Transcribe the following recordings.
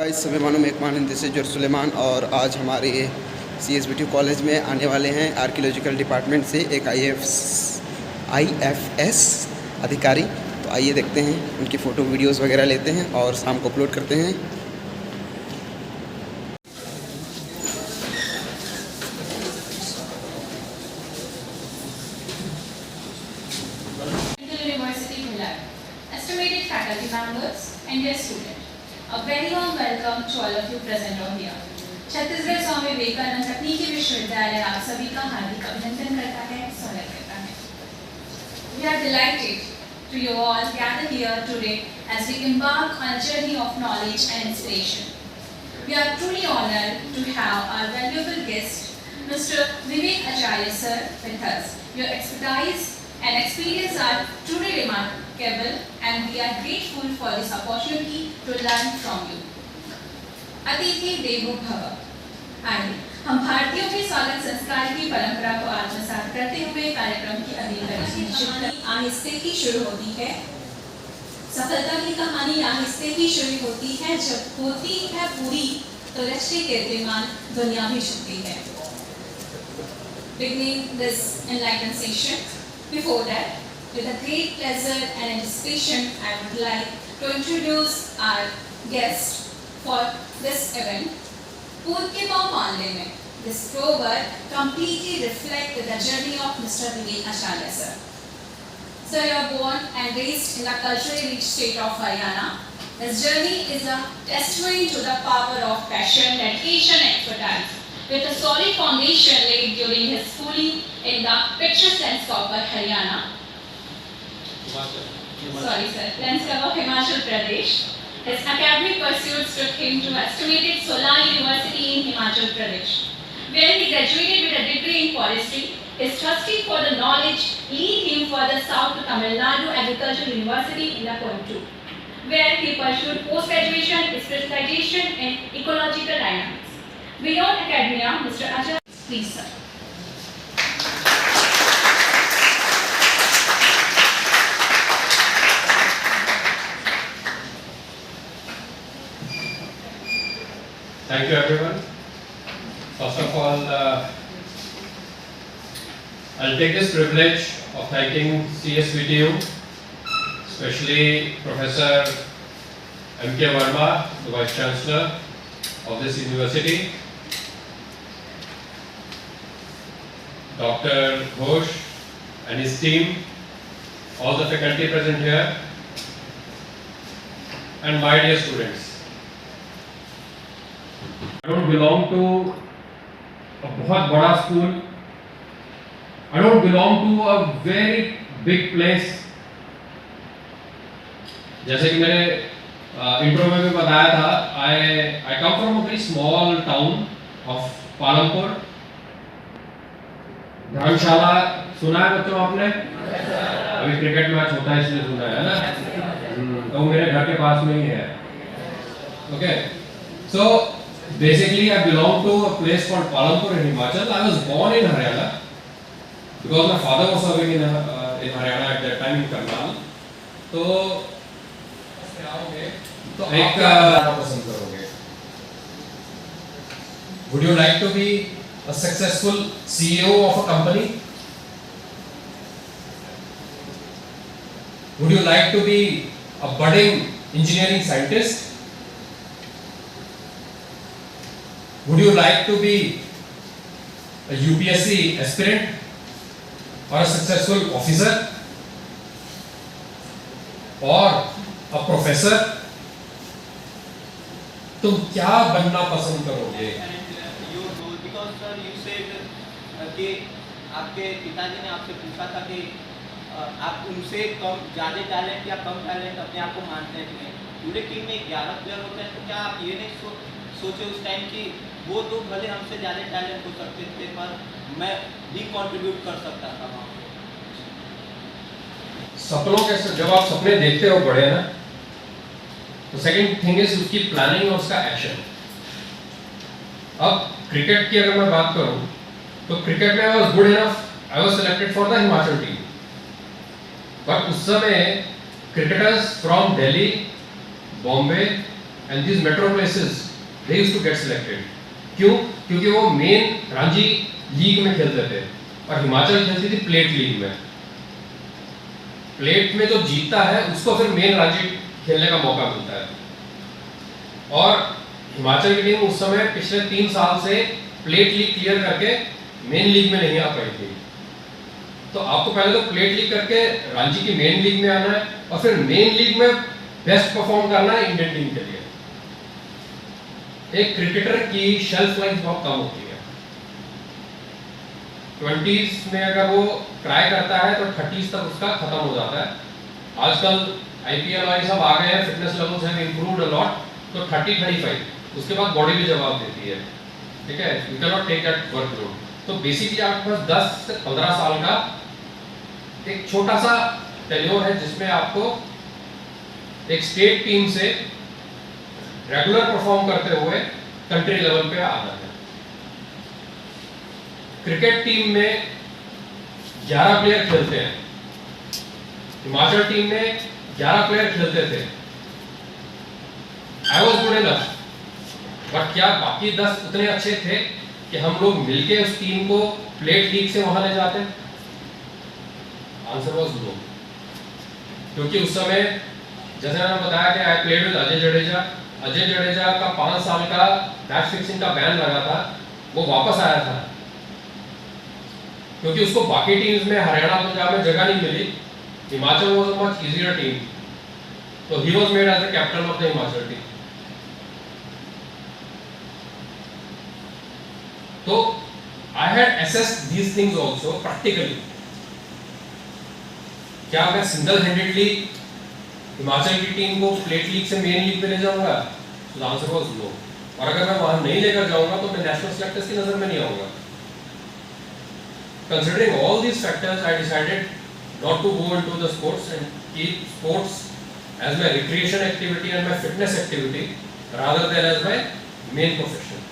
इस समय मानो मैं एक मानंद से जर सुलेमान और आज हमारे CSBTU कॉलेज में आने वाले हैं आर्कियोलॉजिकल डिपार्टमेंट से एक IFS अधिकारी। तो आइए देखते हैं, उनकी फ़ोटो वीडियोस वगैरह लेते हैं और शाम को अपलोड करते हैं। University Milan, estimated faculty members and their students. A very warm welcome to all of you present on here. Chhattisgarh Swami Vivekananda तकनीकी विश्वविद्यालय आप सभी का हार्दिक अभिनंदन करता है, स्वागत करता है। We are delighted to you all gather here today as we embark on a journey of knowledge and inspiration. We are truly honored to have our valuable guest, Mr. Vivek Acharya sir, with us. Your expertise and experience are truly remarkable and we are grateful for this opportunity to learn from you. अतिथि देवो भव। आइए हम भारतीयों के स्वागत संस्कार की परंपरा को आत्मसात करते हुए कार्यक्रम की अगली कड़ी आहिस्ते ही शुरू होती है। सफलता की कहानी आहिस्ते ही शुरू होती है, जब होती है पूरी तो रचते कीर्तिमान दुनिया भी झुकती है। Beginning this enlightened session, before that, with a great pleasure and anticipation, I would like to introduce our guest for this event. पूर्व के पाँव मानने में this proverb completely reflects the journey of Mr. Vivek Acharya sir. Sir, you are born and raised in the culturally rich state of Haryana. His journey is a testimony to the power of passion, dedication, and expertise. With a solid foundation laid during his schooling in the picturesque landscape of Haryana. Landscape of Himachal Pradesh. His academic pursuits took him to estimated Solan University in Himachal Pradesh, where he graduated with a degree in forestry. His thirsting for the knowledge lead him further south to Tamil Nadu Agricultural University in Coimbatore, where he pursued post-graduation specialization in ecological dynamics. Beyond academia, Mr. Acharya, please sir. Thank you everyone. First of all, I'll take this privilege of thanking CSBTU, especially Professor M.K. Verma, the Vice Chancellor of this university, Dr. Ghosh and his team, all the faculty present here, and my dear students. I don't belong to a बहुत बड़ा school. I don't belong to a very big place. जैसे कि मैंने intro में भी बताया था, I come from a very small town of Palampur. धर्मशाला सुना है बच्चों आपने? अभी क्रिकेट मैच होता है इसलिए सुना है ना? तो मेरे घर के पास में ही है. Okay, so basically, I belong to a place called Palampur in Himachal. I was born in Haryana because my father was serving in Haryana at that time in Karnal. तो एक पसंद करोगे? Would you like to be a successful CEO of a company? Would you like to be a budding engineering scientist? Would you like to be a UPSC aspirant or a successful officer or a professor? तुम क्या बनना पसंद करोगे? Because sir, you said कि आपके पिताजी ने आपसे पूछा था कि आप उनसे कम ज़्यादा टैलेंट या कम टैलेंट अपने आप को मानते हैं कि नहीं. पूरे टीम में 11 प्लेयर होते हैं, तो क्या आप ये नहीं सोचे उस टाइम कि वो तो भले हमसे ज़्यादा टैलेंट हो सकते थे पर मैं भी कंट्रीब्यूट कर सकता था वहाँ. सपनों के जब आप सपने देखते हो बड़े ना, तो सेकंड थिंग इज उसकी प्लानिंग और उसका एक्शन. अब क्रिकेट की अगर मैं बात करूं तो क्रिकेट में I was good enough, I was selected for the Himachal team. But उस समय cricketers from Delhi, Bombay and these metro places they used to get selected. क्यों? क्योंकि वो मेन रणजी लीग में खेलते थे और हिमाचल खेलती थी प्लेट लीग में। प्लेट में जो जीतता है उसको फिर मेन रणजी खेलने का मौका मिलता है। और हिमाचल की टीम उस समय पिछले 3 साल से प्लेट लीग क्लियर करके मेन लीग में नहीं आ पाई थी। तो आपको पहले तो प्लेट लीग करके रणजी की मेन लीग में आना है और फिर मेन लीग में बेस्ट परफॉर्म करना है इंडियन टीम के लिए। एक क्रिकेटर की शेल्फ लाइफ बहुत कम होती है। 20s में अगर वो ट्राई करता है तो 30s तक उसका खत्म हो जाता है। आजकल IPL वाले सब आ गए हैं, fitness levels have improved a lot, तो 30-35 उसके बाद बॉडी भी जवाब देती है, ठीक है। You can not take that workload. तो बेसिकली आपके पास 10 से 15 साल का एक छोटा सा टेन्योर है जिसमें आपको एक स्टेट टीम से रेगुलर परफॉर्म करते हुए कंट्री लेवल पे आना है। क्रिकेट टीम में 11 प्लेयर खेलते हैं, हिमाचल टीम में 11 प्लेयर खेलते थे। I was good enough, but क्या बाकी 10 उतने अच्छे थे कि हम लोग मिलके उस टीम को प्लेट लीग से वहां ले जाते? Answer was no. क्योंकि उस समय जैसे मैंने बताया कि I played with Ajay Jadeja. Ajay Jadeja का 5 साल का मैच फिक्सिंग का बैन लगा था, वो वापस आया था क्योंकि उसको बाकी टीम्स में हरियाणा पंजाब में जगह नहीं मिली। Himachal was a much easier team, तो he was made as the captain of the Himachal team. तो I had assessed these things also practically. क्या मैं सिंगल हैंडेडली हिमाचल की टीम को प्लेट लीग से मेन लीग पे ले जाऊंगा? तो आंसर वाज नो। और अगर मैं वहां नहीं लेकर जाऊंगा तो मैं नेशनल सेलेक्टर्स की नजर में नहीं आऊंगा। Considering all these factors, I decided not to go into the sports and keep sports as my recreation activity and my fitness activity rather than as my main profession.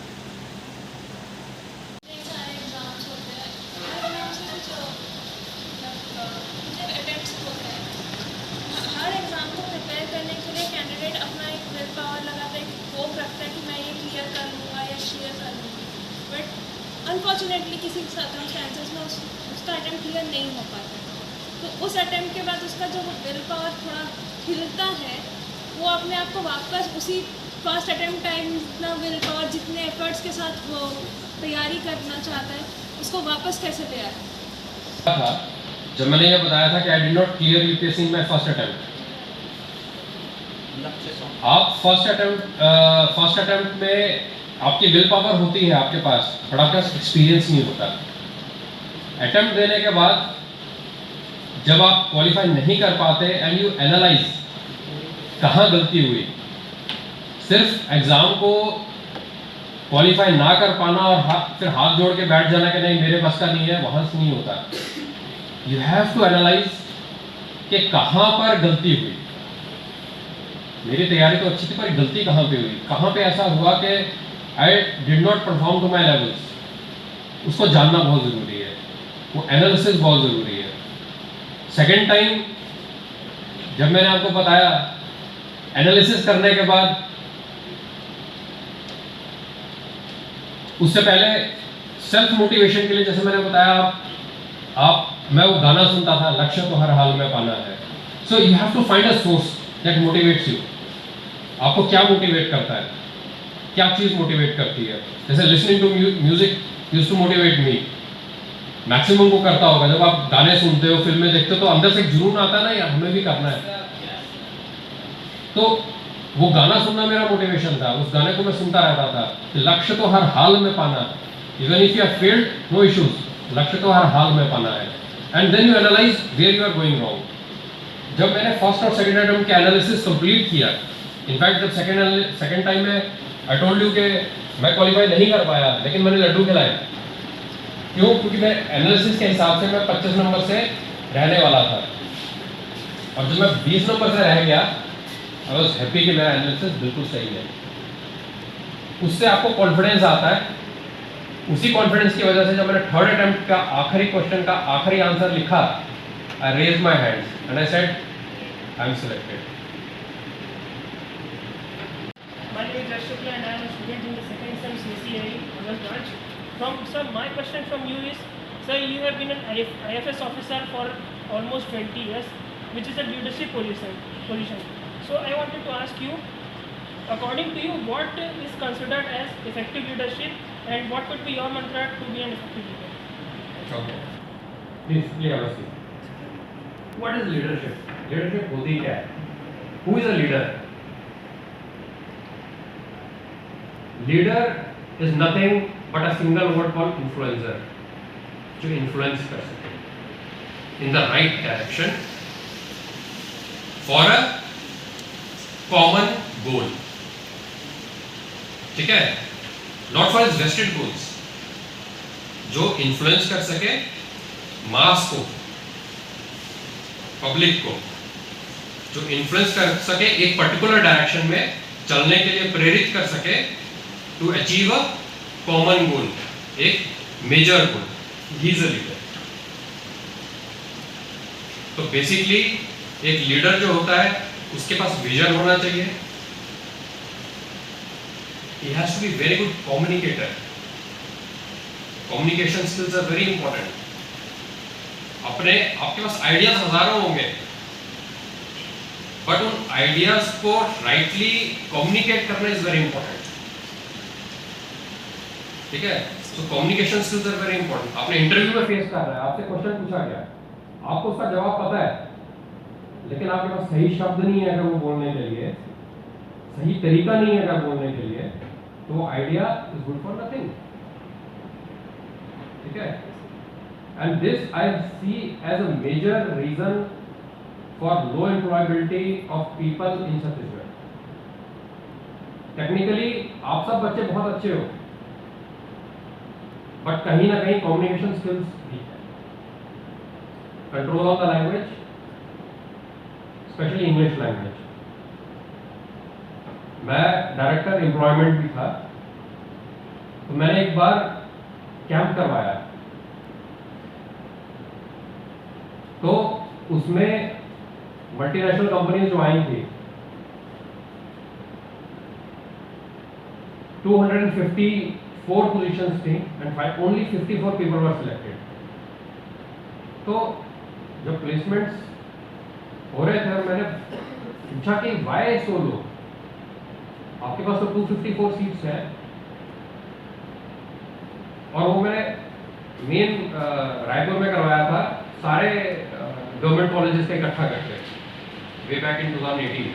Unfortunately किसी circumstances में उसका attempt clear नहीं हो पाता, तो उस attempt के बाद उसका जो विल पावर थोड़ा हिलता है, वो अपने आप को वापस उसी फर्स्ट अटेम्प्ट टाइम जितना विल पावर जितने एफर्ट्स के साथ वो तैयारी करना चाहता है उसको वापस कैसे तैयार था। जब मैंने ये बताया था कि I did not clear UPSC in my first attempt, आप फर्स्ट अटेम्प्ट में आपकी विल पावर होती है आपके पास, बट आपके पास एक्सपीरियंस नहीं होता। अटेम्प्ट देने के बाद जब आप क्वालिफाई नहीं कर पाते एंड यू एनालाइज कहाँ गलती हुई, सिर्फ एग्जाम को क्वालिफाई ना कर पाना और फिर हाथ जोड़ के बैठ जाना कि नहीं मेरे बस का नहीं है, वहां से नहीं होता। यू हैव टू एनालाइज कि कहाँ पर गलती हुई। मेरी तैयारी तो अच्छी थी पर गलती कहाँ पे हुई, कहाँ पे ऐसा हुआ कि I did not perform to my levels, उसको जानना बहुत ज़रूरी है, वो एनालिसिस बहुत ज़रूरी है। सेकेंड टाइम जब मैंने आपको बताया एनालिसिस करने के बाद, उससे पहले सेल्फ मोटिवेशन के लिए जैसे मैंने बताया मैं वो गाना सुनता था, लक्ष्य तो हर हाल में पाना है। So you have to find a source that motivates you. आपको क्या मोटिवेट करता है, क्या चीज़ मोटिवेट करती है? जैसे listening to music used to motivate me, maximum को करता होगा। जब आप गाने सुनते हो, फिल्में देखते हो तो अंदर से एक जुनून आता है ना, यार हमें भी करना है। तो वो गाना सुनना मेरा मोटिवेशन था, उस गाने को मैं सुनता रहता था कि लक्ष्य तो हर हाल में पाना है, even if you have failed no issues, लक्ष्य तो हर हाल में पाना है। And then you analyse where you are going wrong. जब मैंने फर्स्ट और सेकंड अटेम्प्ट का एनालिसिस कंप्लीट किया, इनफैक्ट जब सेकंड टाइम में आई टोल्ड यू कि मैं क्वालिफाई नहीं कर पाया, लेकिन मैंने लड्डू खिलाए। क्यों? क्योंकि मैं एनालिसिस के हिसाब से मैं 25 नंबर से रहने वाला था, और जब मैं 20 नंबर से रह गया आई वॉज हैप्पी कि मेरा एनालिसिस बिल्कुल सही है। उससे आपको कॉन्फिडेंस आता है। उसी कॉन्फिडेंस की वजह से जब मैंने थर्ड अटेम्प्ट का आखिरी क्वेश्चन का आखिरी आंसर लिखा, I raise my hands and I said I am selected. student in the second sem CCI Honors branch. Sir, my question from you is, sir, you have been an IFS officer for almost 20 years, which is a leadership position. So I wanted to ask you, according to you, what is considered as effective leadership, and what could be your mantra to be an effective leader? Okay. Please have a seat. What is leadership? Leadership होती क्या है? Who is a leader? Leader is nothing but a single word called influencer, जो influence कर सके in the right direction for a common goal. ठीक है? Not for his vested goals. जो influence कर सके मास को, पब्लिक को, जो इन्फ्लुएंस कर सके एक पर्टिकुलर डायरेक्शन में चलने के लिए प्रेरित कर सके to achieve a common goal, एक major goal. He is a leader. तो बेसिकली एक लीडर जो होता है उसके पास विजन होना चाहिए. He has to be very good communicator. Communication skills are very important. आपके पास आइडियाज हजारों होंगे, बट उन आइडियाज को राइटली कम्युनिकेट करना इज वेरी इंपॉर्टेंट. ठीक है? तो communication skills are very important. आपने इंटरव्यू में फेस कर रहा है, आपसे क्वेश्चन पूछा गया, आपको उसका जवाब पता है, लेकिन आपके पास सही शब्द नहीं है अगर वो बोलने के लिए, सही तरीका नहीं है अगर बोलने के लिए, तो वो idea is good for nothing. ठीक है? And this I see as a major reason for low employability of people in Chhattisgarh. Technically, आप सब बच्चे बहुत अच्छे हो, but कहीं ना कहीं communication skills weak है. Control of the language, especially English language. मैं डायरेक्टर एम्प्लॉयमेंट भी था, तो मैंने एक बार कैंप करवाया. तो उसमें मल्टीनेशनल कंपनीज जो आई थी, 254 पोजीशंस थी and only 54 people were selected. तो जब प्लेसमेंट्स हो रहे थे और मैंने पूछा कि वाई सो लो, आपके पास तो 254 सीट्स है, और वो मैंने मेन रायपुर में करवाया था, सारे गवर्नमेंट कॉलेजेस का इकट्ठा करके, वे बैक इन 2018.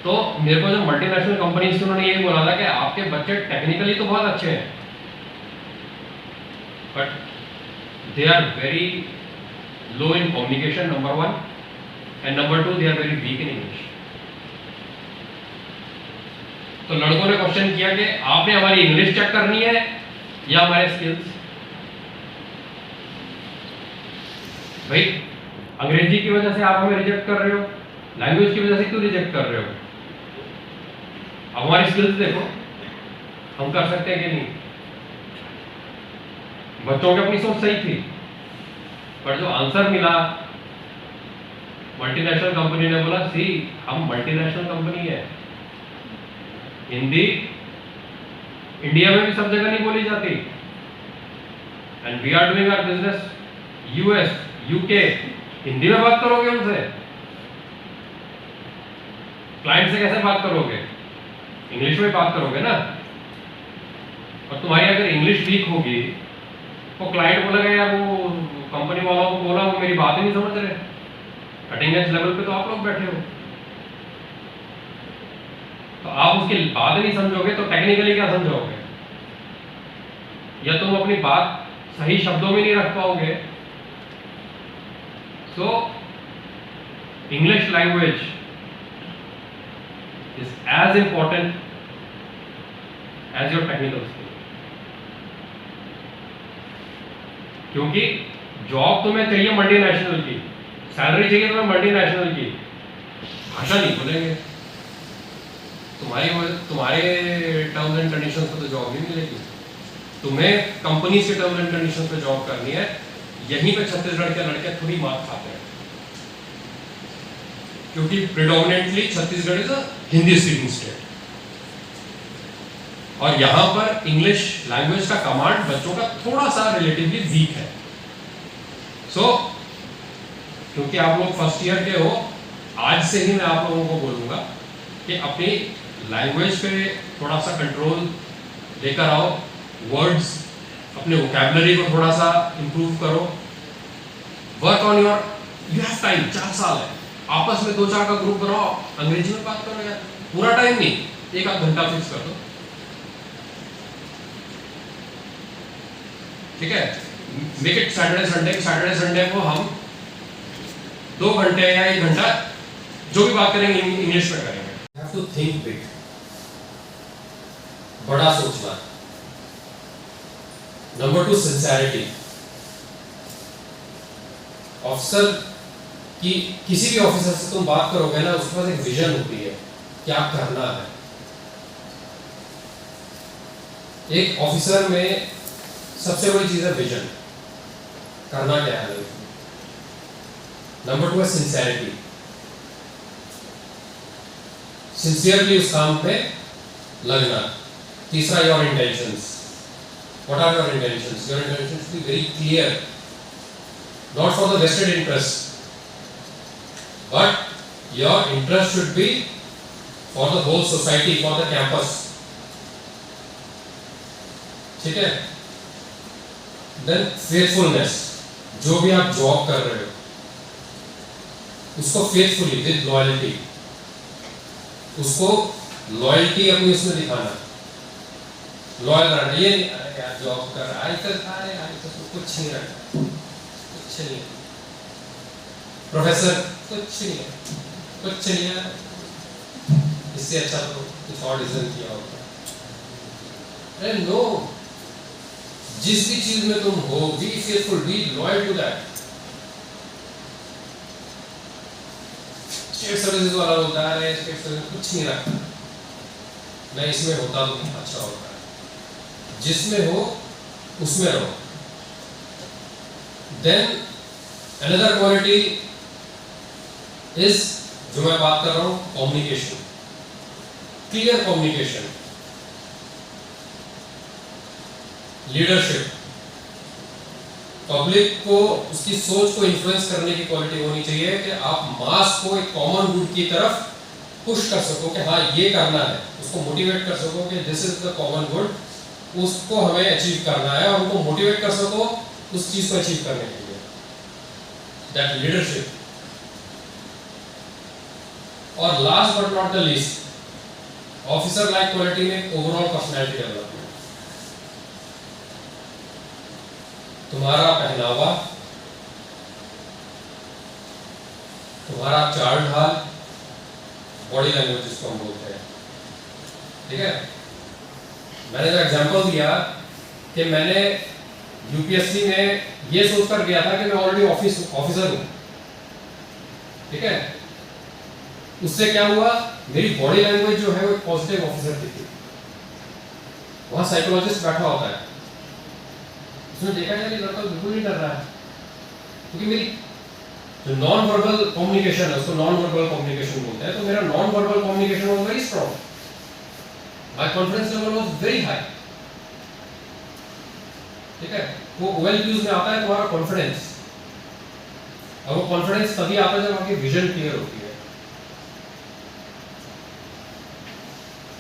तो मेरे को जो मल्टीनेशनल कंपनीज से उन्होंने ये बोला था कि आपके बच्चे टेक्निकली तो बहुत अच्छे हैं, but they are very low in communication, number 1, and number 2 they are very weak in English. तो लड़कों ने क्वेश्चन किया कि आपने हमारी इंग्लिश चेक करनी है या हमारे स्किल्स. भाई अंग्रेजी की वजह से आप हमें रिजेक्ट कर रहे हो, लैंग्वेज की वजह से क्यों रिजेक्ट कर रहे हो? अब हमारी स्किल्स देखो, हम कर सकते हैं कि नहीं. बच्चों की अपनी सोच सही थी, पर जो आंसर मिला, मल्टीनेशनल कंपनी ने बोला, सी हम मल्टीनेशनल कंपनी है, हिंदी इंडिया में भी सब जगह नहीं बोली जाती, and we are doing our business US, UK. Hindi में बात करोगे उनसे, क्लाइंट से कैसे बात करोगे? इंग्लिश में बात करोगे ना. और तुम्हारी अगर इंग्लिश वीक होगी तो क्लाइंट बोलेगा यार वो कंपनी वालों को बोला, वो मेरी बात ही नहीं समझ रहे. कटिंग एज लेवल पे तो आप लोग बैठे हो, तो आप उसकी बात नहीं समझोगे तो टेक्निकली क्या समझोगे? या तुम अपनी बात सही शब्दों में नहीं रख पाओगे. So, English language is as important as your technical skill. क्योंकि जॉब तुम्हें चाहिए मल्टीनेशनल की, सैलरी चाहिए तुम्हें मल्टीनेशनल की, भाषा नहीं बोलेंगे, तुम्हारे टर्म्स एंड कंडीशंस पे तो जॉब नहीं मिलेगी. तुम्हें कंपनी से टर्म्स एंड कंडीशंस पे जॉब करनी है. यहीं पे छत्तीसगढ़ के लड़के थोड़ी मात खाते हैं, क्योंकि predominantly Chhattisgarh is a Hindi speaking state. और यहां पर इंग्लिश लैंग्वेज का कमांड बच्चों का थोड़ा सा रिलेटिवली वीक है। सो क्योंकि आप लोग फर्स्ट ईयर के हो, आज से ही मैं आप लोगों को बोलूंगा कि अपनी लैंग्वेज पे थोड़ा सा कंट्रोल लेकर आओ, वर्ड्स, अपने वोकैबुलरी को थोड़ा सा इंप्रूव करो, work on your, you have time, 4 साल है, आपस में 2-4 का ग्रुप बनाओ, अंग्रेजी में बात करो यार, पूरा टाइम नहीं, 1-8 घंटा फिक्स कर दो, ठीक है। मेक इट सैटरडे संडे को हम 2 घंटे या 1 घंटा जो भी बात करेंगे इंग्लिश में करेंगे। You have to think big, बड़ा सोचना। Number 2, sincerity. ऑफिसर की, किसी भी ऑफिसर से तुम बात करोगे ना, उसके पास एक विजन होती है, क्या करना है। एक ऑफिसर में सबसे बड़ी चीज है विजन, करना क्या है। नंबर 2 है सिंसियरिटी, सिंसियरली उस काम पे लगना। तीसरा, your intentions. What are your intentions? Your intentions be very clear, not for the vested interest, but your interest should be for the whole society, for the campus, ठीक है। Then faithfulness, जो भी आप जॉब कर रहे हो उसको faithfully, with loyalty, उसको लॉयल्टी अपनी उसमें दिखाना, लॉयल रहना। ये यार जॉब कर रहा है तो कुछ नहीं रखा, कुछ नहीं, प्रोफेसर कुछ नहीं है, इससे अच्छा तो कुछ और डिजाइन किया होगा। अरे नो, जिस भी चीज में तुम हो, be faithful, be loyal to that. State services वाला बोलता है स्टेट सर्विस कुछ नहीं रखता, मैं इसमें होता तो अच्छा होता है, जिसमें हो उसमें रहो। देन अनदर क्वालिटी इज, जो मैं बात कर रहा हूं, communication, clear communication, leadership, public को उसकी सोच को इन्फ्लुएंस करने की क्वालिटी होनी चाहिए कि आप मास को एक कॉमन गुड की तरफ पुश कर सको कि हाँ ये करना है, उसको मोटिवेट कर सको कि this is the common good, उसको हमें अचीव करना है, और उनको मोटिवेट कर सको उस चीज को अचीव करने के लिए, दैट लीडरशिप। और last but not the least, officer like quality में ओवरऑल पर्सनैलिटी डेवलपमेंट, तुम्हारा पहनावा, तुम्हारा चाल ढाल, बॉडी लैंग्वेज जिसको हम बोलते हैं, ठीक है। मैंने जो एग्जांपल दिया कि मैंने यूपीएससी में ये सोचकर गया था कि मैं ऑलरेडी ऑफिसर हूं, ठीक है। उससे क्या हुआ, मेरी बॉडी लैंग्वेज जो है वो पॉजिटिव ऑफिसर की थी। वहां साइकोलॉजिस्ट बैठा होता है, उसने देखा यार ये लड़का बिल्कुल नहीं डर रहा है, क्योंकि मेरी जो नॉन वर्बल कम्युनिकेशन है उसको नॉन वर्बल कम्युनिकेशन बोलते हैं, तो मेरा non verbal communication was very strong, my confidence level was very high, ठीक है। वो ओएलक्यूज में आता है तुम्हारा कॉन्फिडेंस, और वो कॉन्फिडेंस तभी आता है जब आपकी विजन क्लियर होती है।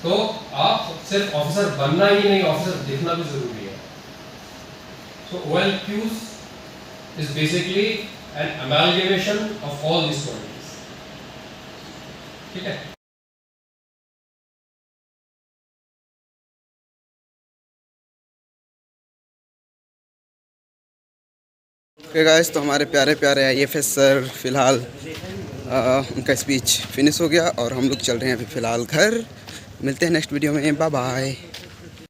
तो आप सिर्फ ऑफिसर बनना ही नहीं, ऑफिसर दिखना भी जरूरी है। So OLQs is basically an amalgamation of all these qualities, ठीक है। ओके गाइस, तो हमारे प्यारे प्यारे आईएफएस सर फिलहाल उनका स्पीच फिनिश हो गया और हम लोग चल रहे हैं अभी फ़िलहाल घर। मिलते हैं नेक्स्ट वीडियो में, बाय बाय।